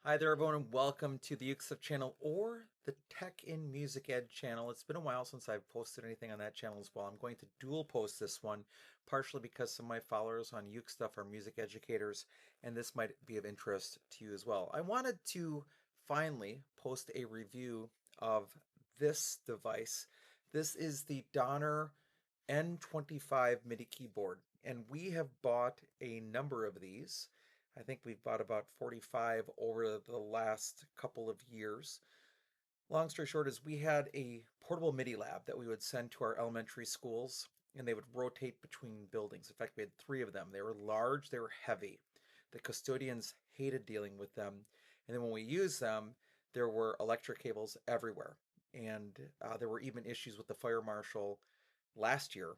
Hi there, everyone, and welcome to the UkeStuff channel or the TechInMusicEd channel. It's been a while since I've posted anything on that channel as well. I'm going to dual post this one, partially because some of my followers on UkeStuff are music educators, and this might be of interest to you as well. I wanted to finally post a review of this device. This is the Donner N-25 MIDI keyboard, and we have bought a number of these. I think we've bought about 45 over the last couple of years. Long story short is we had a portable MIDI lab that we would send to our elementary schools, and they would rotate between buildings. In fact, we had three of them. They were large, they were heavy. The custodians hated dealing with them. And then when we used them, there were electric cables everywhere. And there were even issues with the fire marshal last year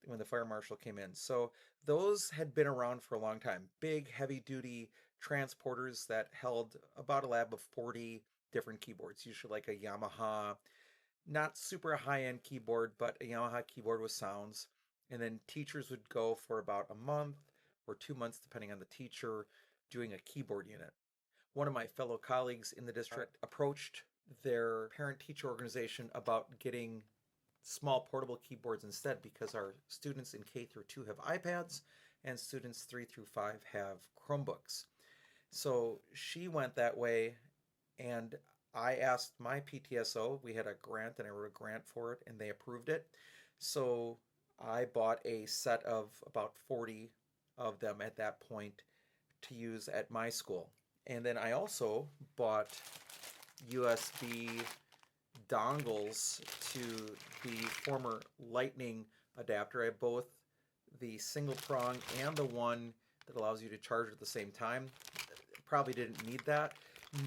when the fire marshal came in. So those had been around for a long time. Big, heavy duty transporters that held about a lab of 40 different keyboards, usually like a Yamaha, not super high end keyboard, but a Yamaha keyboard with sounds. And then teachers would go for about a month or 2 months, depending on the teacher, doing a keyboard unit. One of my fellow colleagues in the district approached their parent teacher organization about getting small portable keyboards instead because our students in K through 2 have iPads and students 3 through 5 have Chromebooks. So she went that way, and I asked my PTSO. We had a grant and I wrote a grant for it and they approved it. So I bought a set of about 40 of them at that point to use at my school. And then I also bought USB dongles to the former Lightning adapter. I have both the single prong and the one that allows you to charge at the same time. Probably didn't need that.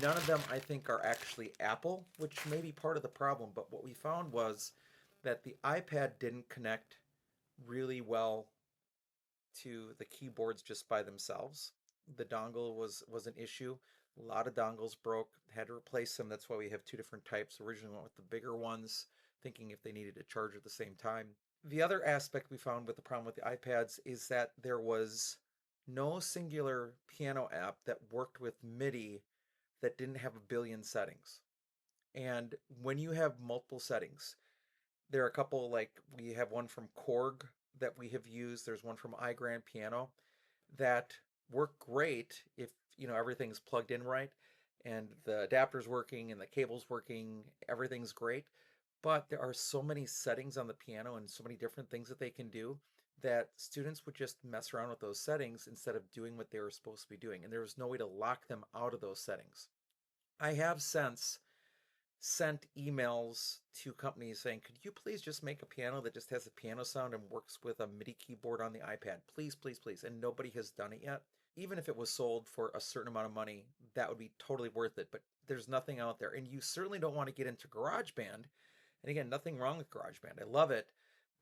None of them, I think, are actually Apple, which may be part of the problem. But what we found was that the iPad didn't connect really well to the keyboards just by themselves. The dongle was an issue. A lot of dongles broke, had to replace them. That's why we have two different types. Originally went with the bigger ones, thinking if they needed to charge at the same time. The other aspect we found with the problem with the iPads is that there was no singular piano app that worked with MIDI that didn't have a billion settings. And when you have multiple settings, there are a couple, like we have one from Korg that we have used. There's one from iGrand Piano that work great if everything's plugged in right and the adapter's working and the cable's working, everything's great. But there are so many settings on the piano and so many different things that they can do that students would just mess around with those settings instead of doing what they were supposed to be doing. And there was no way to lock them out of those settings. I have since sent emails to companies saying, could you please just make a piano that just has a piano sound and works with a MIDI keyboard on the iPad? Please, please, please. And nobody has done it yet. Even if it was sold for a certain amount of money, that would be totally worth it. But there's nothing out there. And you certainly don't want to get into GarageBand. And again, nothing wrong with GarageBand. I love it.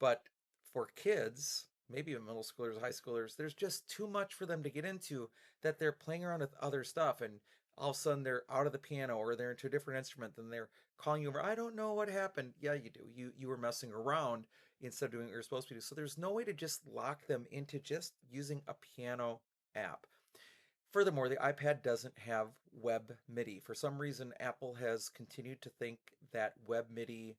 But for kids, maybe middle schoolers, high schoolers, there's just too much for them to get into that they're playing around with other stuff. And all of a sudden they're out of the piano or they're into a different instrument and they're calling you over. I don't know what happened. Yeah, you do. You were messing around instead of doing what you're supposed to do. So there's no way to just lock them into just using a piano app. Furthermore, the iPad doesn't have web MIDI. For some reason, Apple has continued to think that web MIDI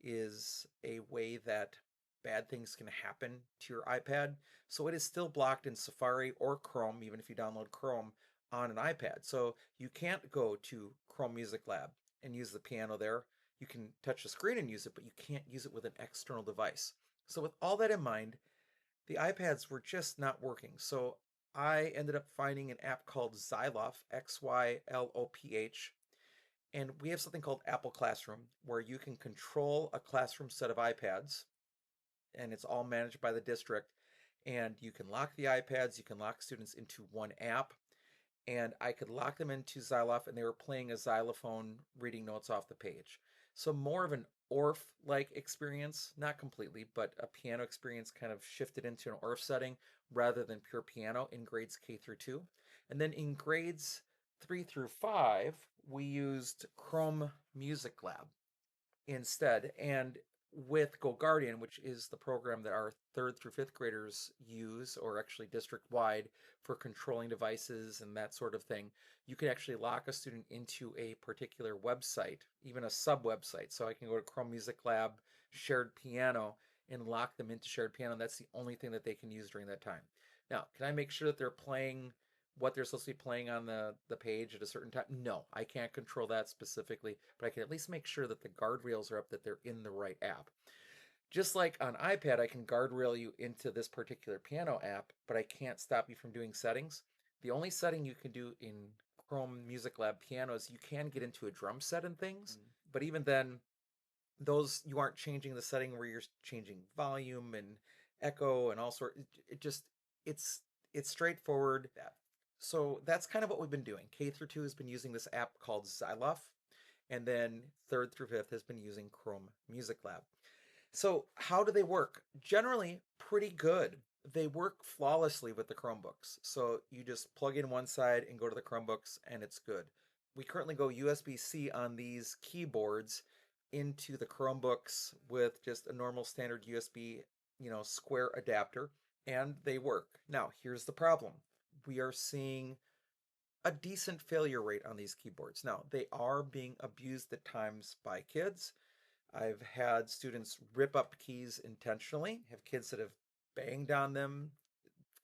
is a way that bad things can happen to your iPad. So it is still blocked in Safari or Chrome, even if you download Chrome on an iPad. So you can't go to Chrome Music Lab and use the piano there. You can touch the screen and use it, but you can't use it with an external device. So with all that in mind, the iPads were just not working. So I ended up finding an app called Xyloph, Xyloph, and we have something called Apple Classroom where you can control a classroom set of iPads, and it's all managed by the district. And you can lock the iPads, you can lock students into one app, and I could lock them into Xyloph, and they were playing a xylophone, reading notes off the page. So more of an Orff-like experience, not completely, but a piano experience kind of shifted into an Orff setting rather than pure piano in grades K through 2. And then in grades 3 through 5, we used Chrome Music Lab instead. And with GoGuardian, which is the program that our 3rd through 5th graders use, or actually district-wide, for controlling devices and that sort of thing, you can actually lock a student into a particular website, even a sub-website. So I can go to Chrome Music Lab, Shared Piano, and lock them into Shared Piano. That's the only thing that they can use during that time. Now, can I make sure that they're playing what they're supposed to be playing on the page at a certain time? No, I can't control that specifically, but I can at least make sure that the guardrails are up, that they're in the right app. Just like on iPad, I can guardrail you into this particular piano app, but I can't stop you from doing settings. The only setting you can do in Chrome Music Lab Piano is you can get into a drum set and things, but even then, those, you aren't changing the setting where you're changing volume and echo and all sort. It's straightforward. So that's kind of what we've been doing. K through 2 has been using this app called Xylof, and then 3rd through 5th has been using Chrome Music Lab. So how do they work? Generally, pretty good. They work flawlessly with the Chromebooks. So you just plug in one side and go to the Chromebooks, and it's good. We currently go USB-C on these keyboards into the Chromebooks with just a normal standard USB, square adapter, and they work. Now, here's the problem. We are seeing a decent failure rate on these keyboards. Now, they are being abused at times by kids. I've had students rip up keys intentionally, have kids that have banged on them,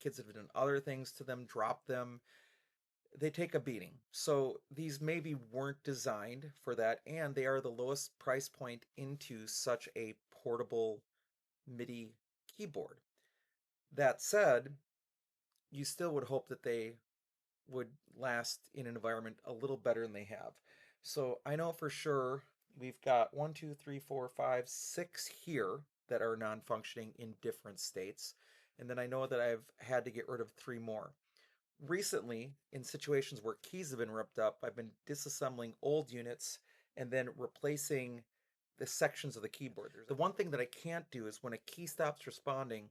kids that have done other things to them, dropped them. They take a beating. So these maybe weren't designed for that, and they are the lowest price point into such a portable MIDI keyboard. That said, you still would hope that they would last in an environment a little better than they have. So I know for sure we've got 1, 2, 3, 4, 5, 6 here that are non-functioning in different states. And then I know that I've had to get rid of 3 more. Recently, in situations where keys have been ripped up, I've been disassembling old units and then replacing the sections of the keyboard. The one thing that I can't do is when a key stops responding,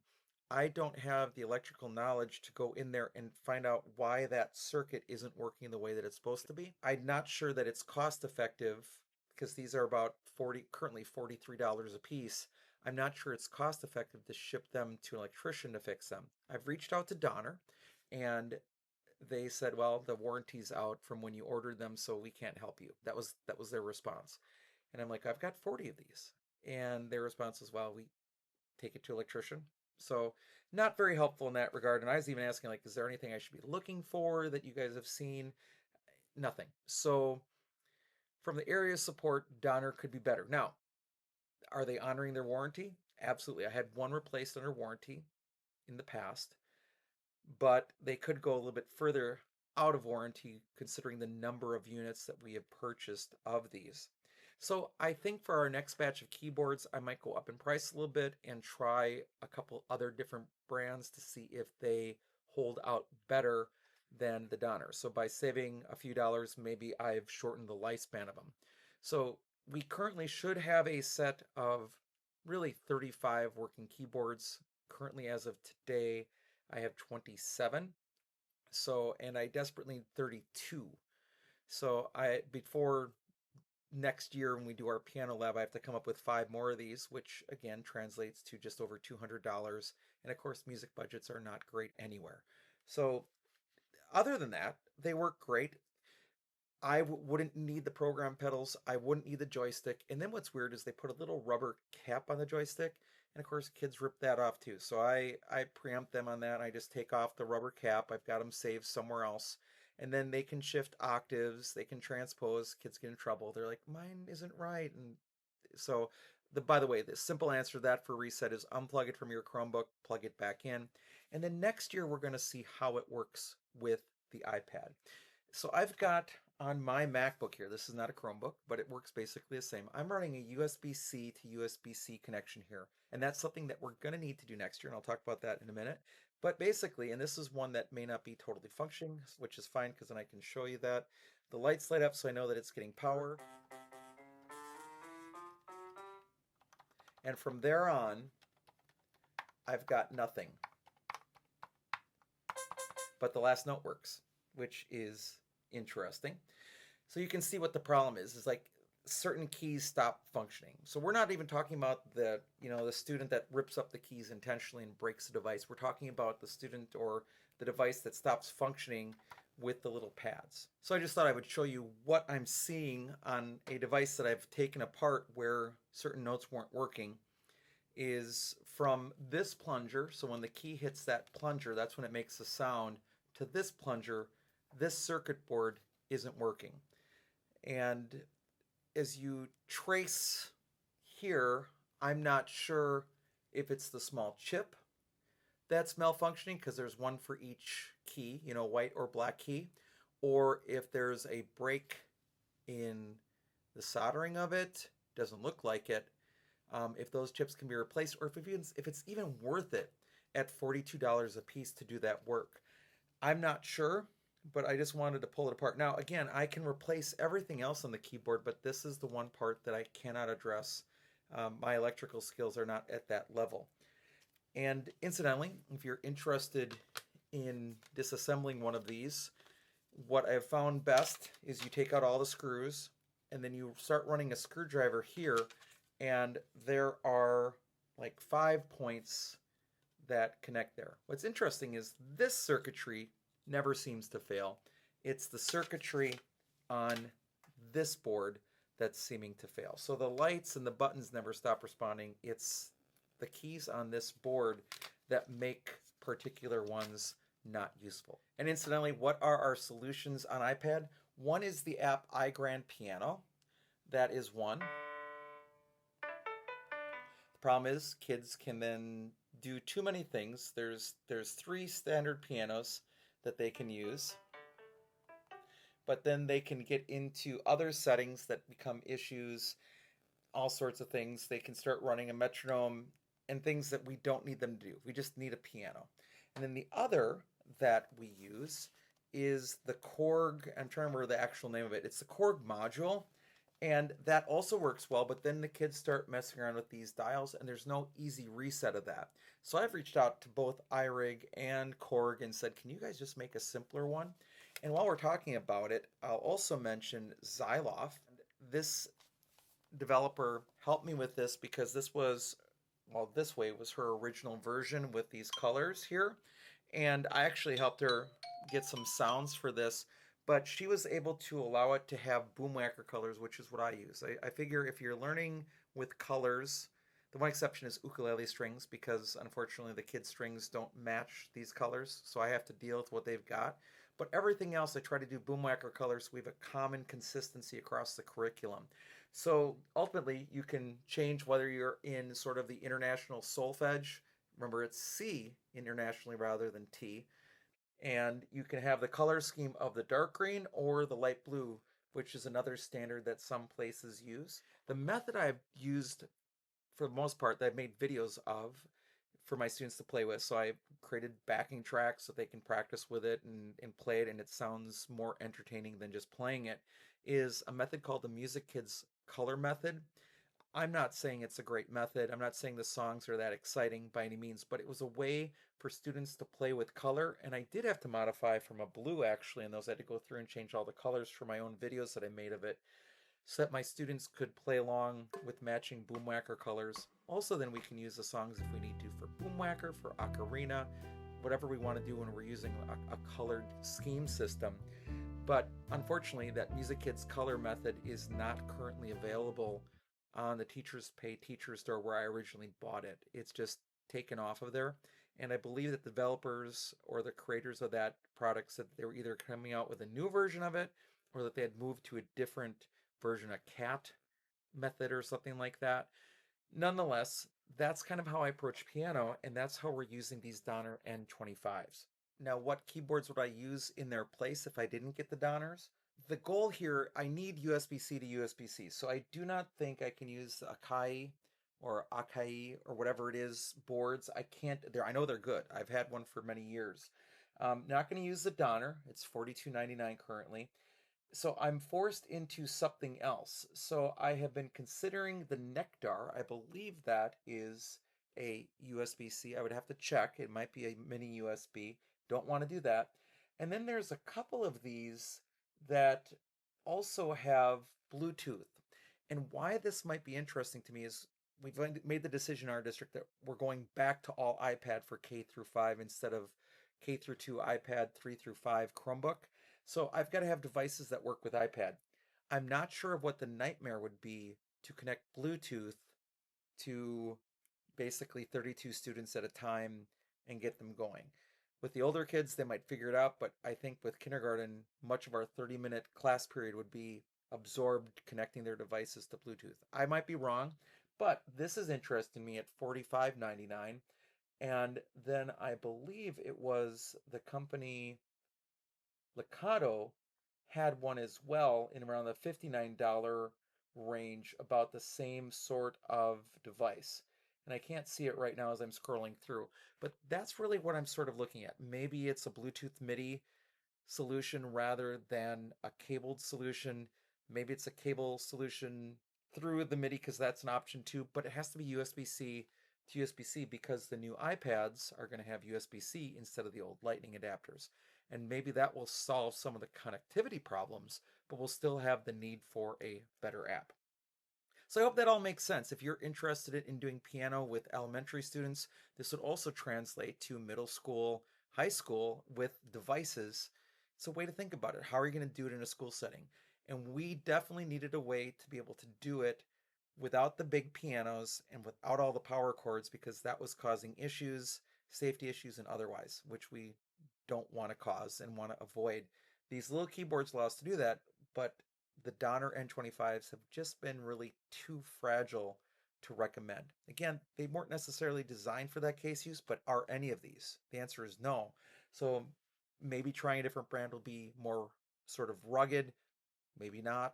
I don't have the electrical knowledge to go in there and find out why that circuit isn't working the way that it's supposed to be. I'm not sure that it's cost effective, because these are about currently $43 a piece. I'm not sure it's cost effective to ship them to an electrician to fix them. I've reached out to Donner, and they said, well, the warranty's out from when you ordered them, so we can't help you. That was their response. And I'm like, I've got 40 of these. And their response is, well, we take it to an electrician. So not very helpful in that regard. And I was even asking, like, is there anything I should be looking for that you guys have seen? Nothing. So from the area support, Donner could be better. Now, are they honoring their warranty? Absolutely. I had one replaced under warranty in the past, but they could go a little bit further out of warranty considering the number of units that we have purchased of these. So I think for our next batch of keyboards, I might go up in price a little bit and try a couple other different brands to see if they hold out better than the Donner. So by saving a few dollars, maybe I've shortened the lifespan of them. So we currently should have a set of really 35 working keyboards. Currently, as of today, I have 27. So, and I desperately need 32. So before next year when we do our piano lab, I have to come up with 5 more of these, which again translates to just over $200. And of course, music budgets are not great anywhere. So other than that, they work great. I wouldn't need the program pedals. I wouldn't need the joystick. And then what's weird is they put a little rubber cap on the joystick. And of course, kids rip that off too. So I preempt them on that. I just take off the rubber cap. I've got them saved somewhere else. And then they can shift octaves. They can transpose. Kids get in trouble. They're like, mine isn't right. And so, by the way, the simple answer to that for reset is unplug it from your Chromebook, plug it back in. And then next year, we're going to see how it works with the iPad. So I've got on my MacBook here, this is not a Chromebook, but it works basically the same. I'm running a USB-C to USB-C connection here, and that's something that we're going to need to do next year, and I'll talk about that in a minute. But basically, and this is one that may not be totally functioning, which is fine because then I can show you that. The lights light up so I know that it's getting power. And from there on, I've got nothing. But the last note works, which is interesting. So you can see what the problem is. It's like certain keys stop functioning. So we're not even talking about the student that rips up the keys intentionally and breaks the device. We're talking about the student or the device that stops functioning with the little pads. So I just thought I would show you what I'm seeing on a device that I've taken apart where certain notes weren't working is from this plunger. So when the key hits that plunger, that's when it makes the sound, to this plunger, this circuit board isn't working. And as you trace here, I'm not sure if it's the small chip that's malfunctioning because there's one for each key, white or black key, or if there's a break in the soldering of it. Doesn't look like it. If those chips can be replaced, or if it's even worth it at $42 a piece to do that work. I'm not sure, but I just wanted to pull it apart. Now, again, I can replace everything else on the keyboard, but this is the one part that I cannot address. My electrical skills are not at that level. And incidentally, if you're interested in disassembling one of these, what I've found best is you take out all the screws and then you start running a screwdriver here, and there are like 5 points that connect there. What's interesting is this circuitry never seems to fail. It's the circuitry on this board that's seeming to fail. So the lights and the buttons never stop responding. It's the keys on this board that make particular ones not useful. And incidentally, what are our solutions on iPad? One is the app iGrand Piano. That is one. The problem is kids can then do too many things. There's 3 standard pianos that they can use, but then they can get into other settings that become issues, all sorts of things. They can start running a metronome and things that we don't need them to do. We just need a piano. And then the other that we use is the Korg. I'm trying to remember the actual name of it. It's the Korg module. And that also works well, but then the kids start messing around with these dials and there's no easy reset of that. So I've reached out to both iRig and Korg and said, can you guys just make a simpler one? And while we're talking about it, I'll also mention Xyloff. This developer helped me with this because this was her original version with these colors here. And I actually helped her get some sounds for this, but she was able to allow it to have boom whacker colors, which is what I use. I figure if you're learning with colors, the one exception is ukulele strings, because unfortunately the kids' strings don't match these colors, so I have to deal with what they've got. But everything else I try to do boom whacker colors, so we have a common consistency across the curriculum. So ultimately you can change whether you're in sort of the international solfege. Remember, it's C internationally rather than T. And you can have the color scheme of the dark green or the light blue, which is another standard that some places use. The method I've used for the most part that I've made videos of for my students to play with, so I created backing tracks so they can practice with it and play it, and it sounds more entertaining than just playing it, is a method called the Music Kids color method. I'm not saying it's a great method. I'm not saying the songs are that exciting by any means, but it was a way for students to play with color. And I did have to modify from a blue actually, and those I had to go through and change all the colors for my own videos that I made of it, so that my students could play along with matching boom whacker colors. Also, then we can use the songs if we need to for boom whacker, for ocarina, whatever we want to do when we're using a colored scheme system. But unfortunately, that Music Kids color method is not currently available on the Teachers Pay Teacher store where I originally bought it. It's just taken off of there. And I believe that developers or the creators of that product said they were either coming out with a new version of it or that they had moved to a different version, a CAT method or something like that. Nonetheless, that's kind of how I approach piano, and that's how we're using these Donner N-25s. Now, what keyboards would I use in their place if I didn't get the Donners? The goal here, I need USB-C to USB-C, so I do not think I can use Akai or Akai or whatever it is boards. I know they're good. I've had one for many years. Not going to use the Donner. It's $42.99 currently. So I'm forced into something else. So I have been considering the Nectar. I believe that is a USB-C. I would have to check. It might be a mini USB. Don't want to do that. And then there's a couple of these that also have Bluetooth. And why this might be interesting to me is we've made the decision in our district that we're going back to all iPad for K through 5 instead of K through 2 iPad, 3 through 5 Chromebook. So I've got to have devices that work with iPad. I'm not sure of what the nightmare would be to connect Bluetooth to basically 32 students at a time and get them going. With the older kids, they might figure it out, but I think with kindergarten, much of our 30-minute class period would be absorbed connecting their devices to Bluetooth. I might be wrong, but this is interesting to me at $45.99. And then I believe it was the company Lekato had one as well in around the $59 range, about the same sort of device. And I can't see it right now as I'm scrolling through, but that's really what I'm sort of looking at. Maybe it's a Bluetooth MIDI solution rather than a cabled solution. Maybe it's a cable solution through the MIDI because that's an option too, but it has to be USB-C to USB-C because the new iPads are going to have USB-C instead of the old Lightning adapters. And maybe that will solve some of the connectivity problems, but we'll still have the need for a better app. So I hope that all makes sense. If you're interested in doing piano with elementary students, this would also translate to middle school, high school with devices. It's a way to think about it. How are you going to do it in a school setting? And we definitely needed a way to be able to do it without the big pianos and without all the power cords, because that was causing issues, safety issues and otherwise, which we don't want to cause and want to avoid. These little keyboards allow us to do that, but the Donner N-25s have just been really too fragile to recommend. Again, they weren't necessarily designed for that case use, but are any of these? The answer is no. So maybe trying a different brand will be more sort of rugged, maybe not.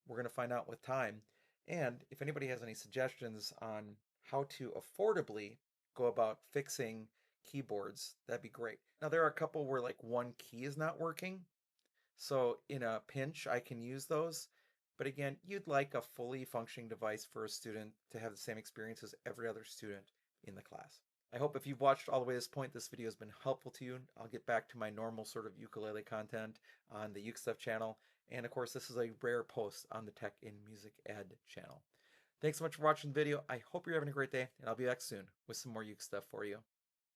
We're going to find out with time. And if anybody has any suggestions on how to affordably go about fixing keyboards, that'd be great. Now, there are a couple where like one key is not working. So in a pinch, I can use those. But again, you'd like a fully functioning device for a student to have the same experience as every other student in the class. I hope if you've watched all the way to this point, this video has been helpful to you. I'll get back to my normal sort of ukulele content on the UkeStuff channel. And of course, this is a rare post on the Tech in Music Ed channel. Thanks so much for watching the video. I hope you're having a great day, and I'll be back soon with some more Uke stuff for you.